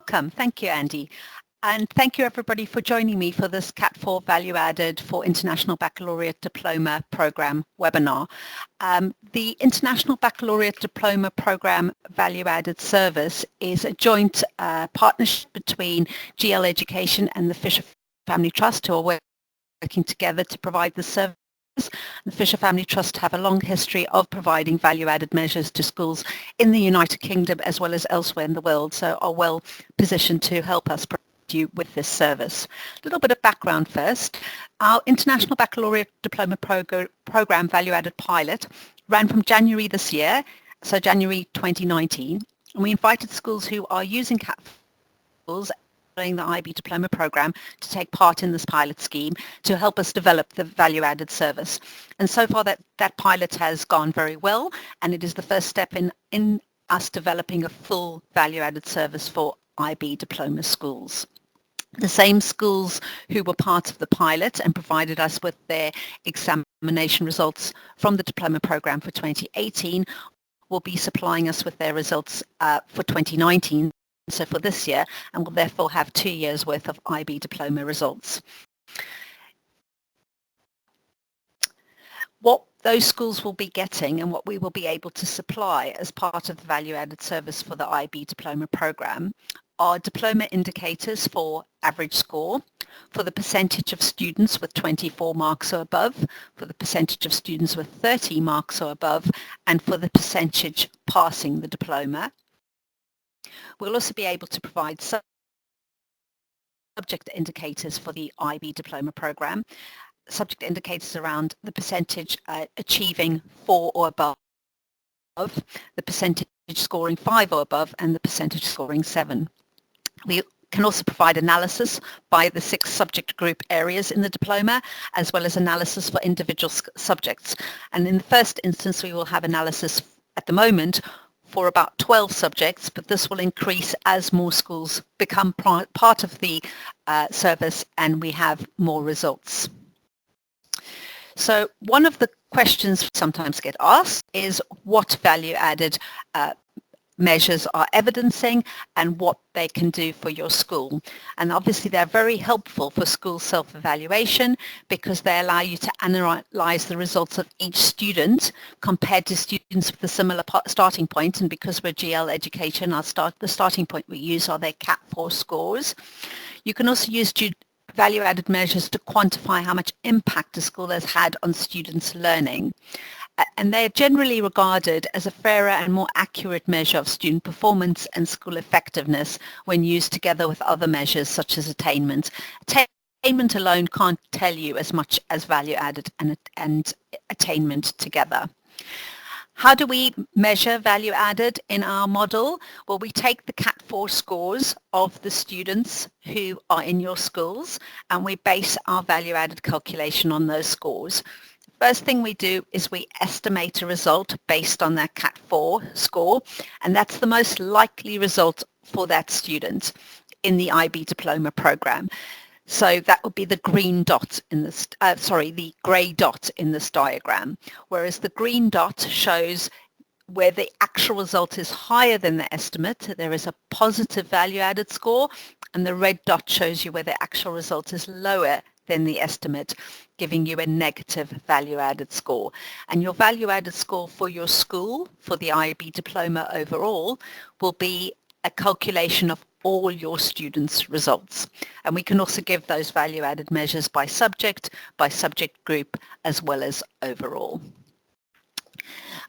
Welcome. Thank you, Andy. And thank you everybody for joining me for this CAT4 Value Added for International Baccalaureate Diploma Program webinar. The International Baccalaureate Diploma Program Value Added Service is a joint partnership between GL Education and the Fisher Family Trust, who are working together to provide the service. The Fisher Family Trust have a long history of providing value-added measures to schools in the United Kingdom as well as elsewhere in the world, so are well positioned to help us provide you with this service. A little bit of background first. Our International Baccalaureate Diploma Program Value-Added Pilot ran from January this year, so January 2019, and we invited schools who are using CAT4 following the IB Diploma Program to take part in this pilot scheme to help us develop the value-added service. And so far that pilot has gone very well, and it is the first step in us developing a full value-added service for IB Diploma schools. The same schools who were part of the pilot and provided us with their examination results from the Diploma Program for 2018 will be supplying us with their results for 2019. So for this year, and will therefore have 2 years worth of IB Diploma results. What those schools will be getting and what we will be able to supply as part of the value-added service for the IB Diploma Program are diploma indicators for average score, for the percentage of students with 24 marks or above, for the percentage of students with 30 marks or above, and for the percentage passing the diploma. We'll also be able to provide subject indicators for the IB Diploma Program, subject indicators around the percentage achieving 4 or above, the percentage scoring 5 or above, and the percentage scoring 7. We can also provide analysis by the 6 subject group areas in the diploma, as well as analysis for individual subjects. And in the first instance, we will have analysis at the moment for about 12 subjects, but this will increase as more schools become part of the service and we have more results. So one of the questions sometimes get asked is what value-added measures are evidencing and what they can do for your school. And obviously they're very helpful for school self-evaluation because they allow you to analyze the results of each student compared to students with a similar starting point. And because we're GL Education, the starting point we use are their CAT4 scores. You can also use value-added measures to quantify how much impact a school has had on students' learning. And they are generally regarded as a fairer and more accurate measure of student performance and school effectiveness when used together with other measures such as attainment. Attainment alone can't tell you as much as value added and attainment together. How do we measure value added in our model? Well, we take the CAT4 scores of the students who are in your schools and we base our value added calculation on those scores. First thing we do is we estimate a result based on that CAT4 score, and that's the most likely result for that student in the IB Diploma Program. So that would be the green dot in this, the grey dot in this diagram, whereas the green dot shows where the actual result is higher than the estimate. There is a positive value-added score, and the red dot shows you where the actual result is lower than the estimate, giving you a negative value-added score. And your value-added score for your school, for the IB Diploma overall, will be a calculation of all your students' results. And we can also give those value-added measures by subject group, as well as overall.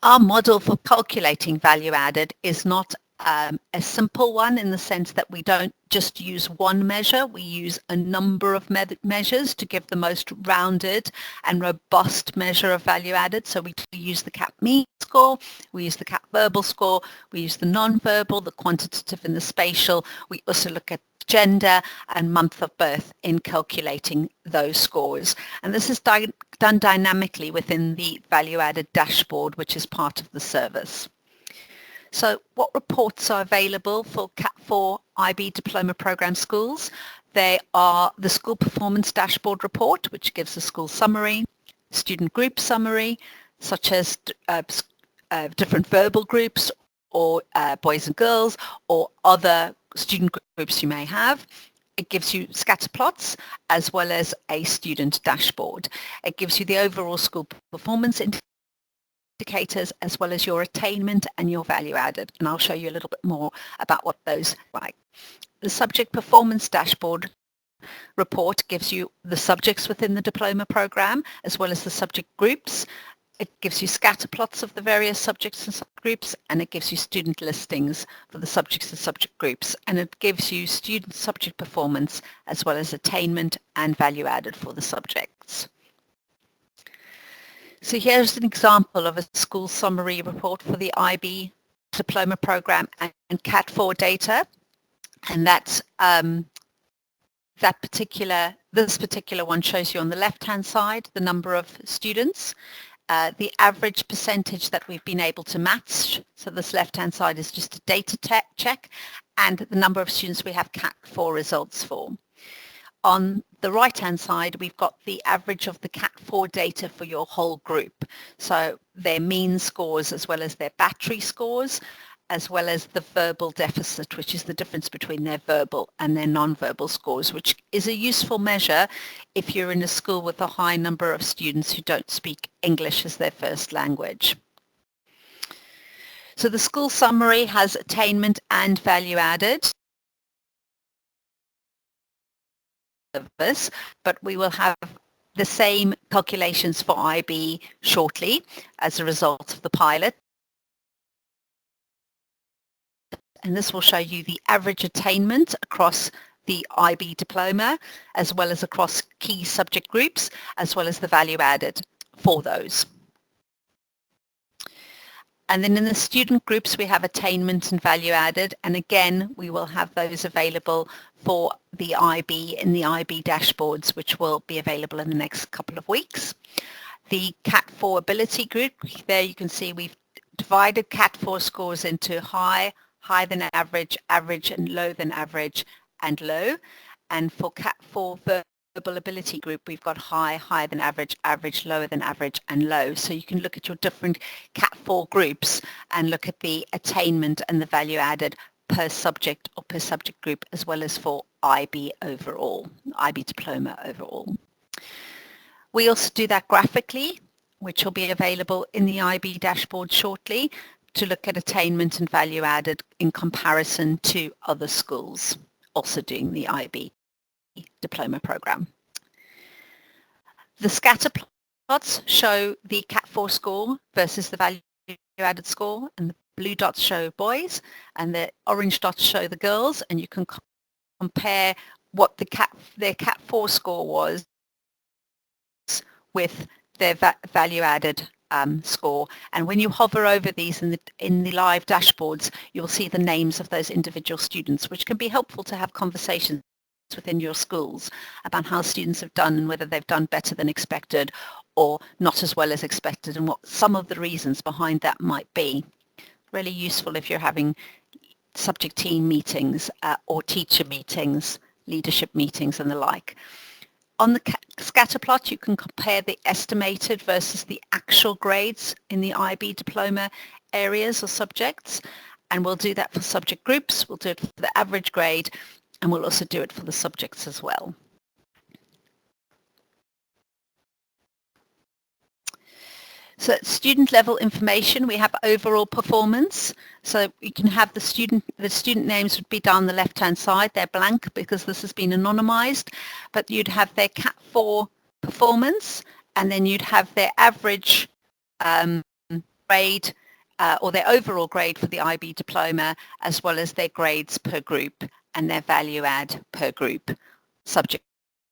Our model for calculating value added is not a simple one in the sense that we don't just use one measure, we use a number of measures to give the most rounded and robust measure of value added. So we use the CAT mean score, we use the CAT verbal score, we use the non-verbal, the quantitative and the spatial. We also look at gender and month of birth in calculating those scores. And this is done dynamically within the value added dashboard, which is part of the service. So what reports are available for CAT4 IB Diploma Program schools? They are the School Performance Dashboard Report, which gives a school summary, student group summary, such as different verbal groups or boys and girls, or other student groups you may have. It gives you scatterplots as well as a student dashboard. It gives you the overall school performance indicators as well as your attainment and your value added. And I'll show you a little bit more about what those are like. The subject performance dashboard report gives you the subjects within the diploma program as well as the subject groups. It gives you scatter plots of the various subjects and subgroups, and it gives you student listings for the subjects and subject groups, and it gives you student subject performance as well as attainment and value added for the subjects. So here's an example of a school summary report for the IB diploma program and CAT4 data, and that's this particular one shows you on the left-hand side the number of students, the average percentage that we've been able to match. So this left-hand side is just a data check, and the number of students we have CAT4 results for. On the right-hand side, we've got the average of the CAT4 data for your whole group. So their mean scores as well as their battery scores, as well as the verbal deficit, which is the difference between their verbal and their non-verbal scores, which is a useful measure if you're in a school with a high number of students who don't speak English as their first language. So the school summary has attainment and value added, but we will have the same calculations for IB shortly as a result of the pilot. And this will show you the average attainment across the IB diploma, as well as across key subject groups, as well as the value added for those. And then in the student groups, we have attainment and value added. And again, we will have those available for the IB in the IB dashboards, which will be available in the next couple of weeks. The CAT4 ability group, there you can see we've divided CAT4 scores into high, high than average, average and low than average, and low. And for CAT4 verbal ability group, we've got high, higher than average, average, lower than average, and low. So you can look at your different CAT4 groups and look at the attainment and the value added per subject or per subject group, as well as for IB overall, IB diploma overall. We also do that graphically, which will be available in the IB dashboard shortly, to look at attainment and value added in comparison to other schools also doing the IB diploma program. The scatter plots show the CAT4 score versus the value added score, and the blue dots show boys and the orange dots show the girls, and you can compare what their CAT4 score was with their value added score. And when you hover over these in the live dashboards, you'll see the names of those individual students, which can be helpful to have conversations within your schools about how students have done and whether they've done better than expected or not as well as expected, and what some of the reasons behind that might be. Really useful if you're having subject team meetings or teacher meetings, leadership meetings and the like. On the scatter plot, you can compare the estimated versus the actual grades in the IB diploma areas or subjects, and we'll do that for subject groups, we'll do it for the average grade, and we'll also do it for the subjects as well. So at student level information, we have overall performance. So you can have the student names would be down the left-hand side. They're blank because this has been anonymized, but you'd have their CAT4 performance, and then you'd have their average grade or their overall grade for the IB diploma, as well as their grades per group and their value add per group subject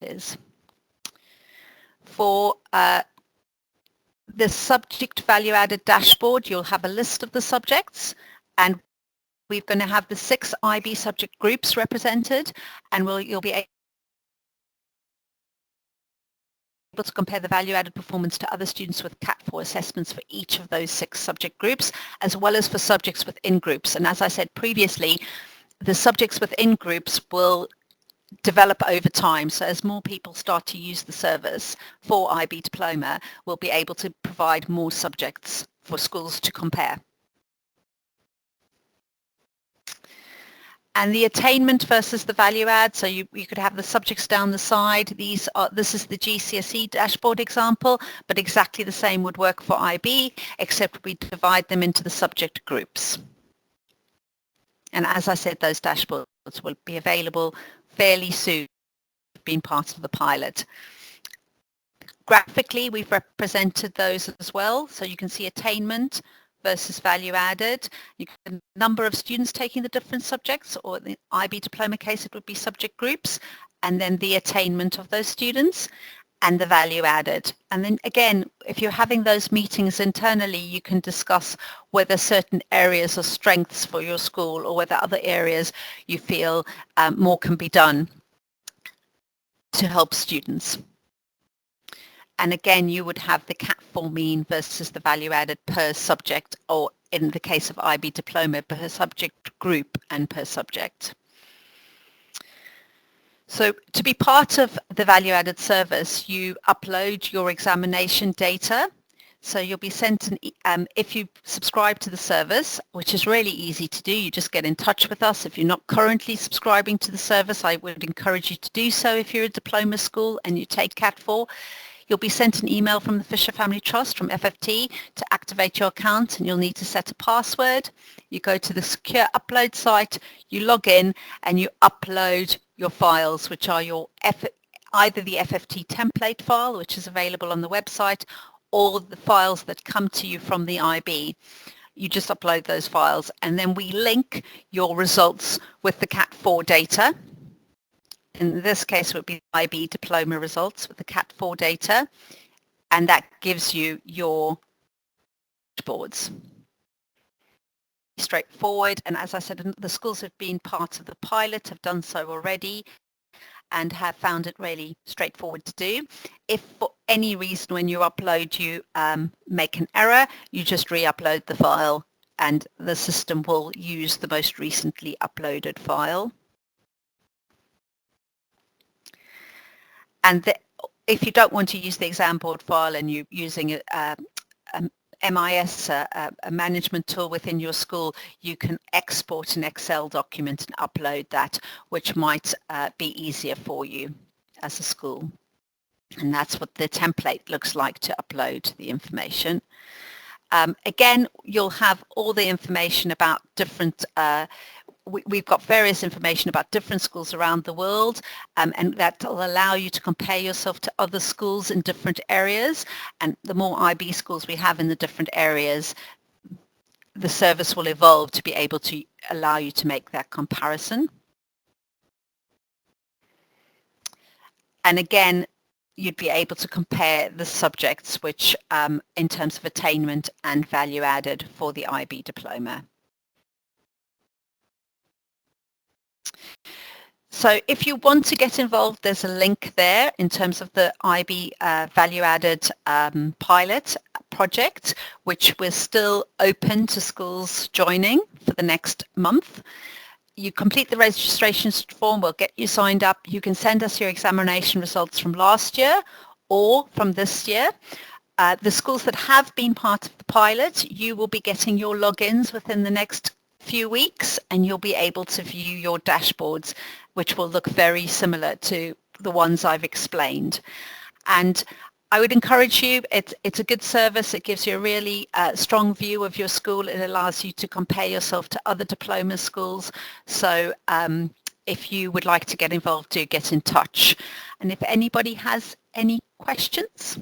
is. For the subject value added dashboard, you'll have a list of the subjects, and we're going to have the 6 IB subject groups represented, and you'll be able to compare the value added performance to other students with CAT4 assessments for each of those 6 subject groups, as well as for subjects within groups. And as I said previously, the subjects within groups will develop over time. So as more people start to use the service for IB Diploma, we'll be able to provide more subjects for schools to compare. And the attainment versus the value add, so you could have the subjects down the side. This is the GCSE dashboard example, but exactly the same would work for IB, except we divide them into the subject groups. And as I said, those dashboards will be available fairly soon, being part of the pilot. Graphically, we've represented those as well, so you can see attainment versus value added. You can number of students taking the different subjects, or in the IB diploma case it would be subject groups, and then the attainment of those students and the value added. And then again, if you're having those meetings internally, you can discuss whether certain areas are strengths for your school or whether other areas you feel more can be done to help students. And again, you would have the CAT4 mean versus the value added per subject, or in the case of IB diploma, per subject group and per subject. So to be part of the value added service, you upload your examination data. So you'll be sent if you subscribe to the service, which is really easy to do, you just get in touch with us. If you're not currently subscribing to the service, I would encourage you to do so if you're a diploma school and you take CAT4. You'll be sent an email from the Fisher Family Trust, from FFT, to activate your account, and you'll need to set a password. You go to the secure upload site, you log in, and you upload your files, which are your either the FFT template file, which is available on the website, or the files that come to you from the IB. You just upload those files, and then we link your results with the CAT4 data. In this case, it would be IB diploma results with the CAT4 data, and that gives you your dashboards. Straightforward, and as I said, the schools have been part of the pilot, have done so already, and have found it really straightforward to do. If for any reason when you upload you make an error, you just re-upload the file, and the system will use the most recently uploaded file. And if you don't want to use the exam board file and you're using a MIS, a management tool within your school, you can export an Excel document and upload that, which might be easier for you as a school. And that's what the template looks like to upload the information. Again, you'll have all the information about different we've got various information about different schools around the world, and that will allow you to compare yourself to other schools in different areas. And the more IB schools we have in the different areas, the service will evolve to be able to allow you to make that comparison. And again, you'd be able to compare the subjects which in terms of attainment and value added for the IB diploma. So if you want to get involved, there's a link there in terms of the IB value added pilot project, which we're still open to schools joining for the next month. You complete the registration form, we'll get you signed up. You can send us your examination results from last year or from this year. The schools that have been part of the pilot, you will be getting your logins within the next few weeks, and you'll be able to view your dashboards, which will look very similar to the ones I've explained. And I would encourage you, it's a good service. It gives you a really strong view of your school. It allows you to compare yourself to other diploma schools. So if you would like to get involved, do get in touch. And if anybody has any questions.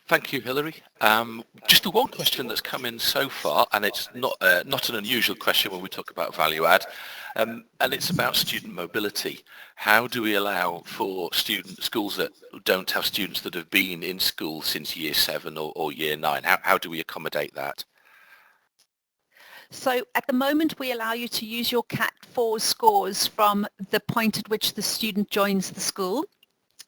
Thank you, Hilary. Just the one question that's come in so far, and it's not an unusual question when we talk about value add, and it's about student mobility. How do we allow for schools that don't have students that have been in school since year 7 or year 9? How do we accommodate that? So at the moment, we allow you to use your CAT4 scores from the point at which the student joins the school.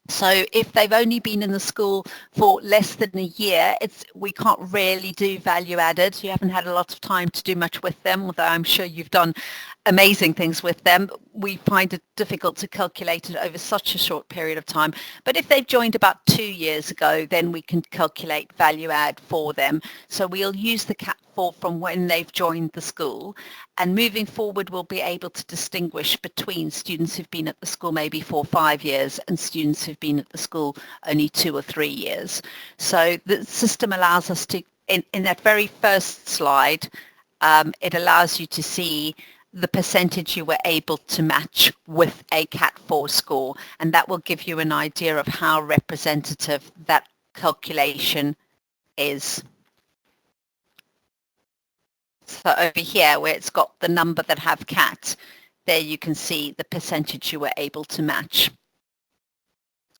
So if they've only been in the school for less than a year, we can't really do value added. You haven't had a lot of time to do much with them, although I'm sure you've done amazing things with them. We find it difficult to calculate it over such a short period of time. But if they've joined about 2 years ago, then we can calculate value add for them. So we'll use the CAT4 from when they've joined the school. And moving forward, we'll be able to distinguish between students who've been at the school maybe 4 or 5 years and students who've been at the school only 2 or 3 years. So the system allows us to, in that very first slide, it allows you to see the percentage you were able to match with a CAT4 score, and that will give you an idea of how representative that calculation is. So over here where it's got the number that have CAT, there you can see the percentage you were able to match.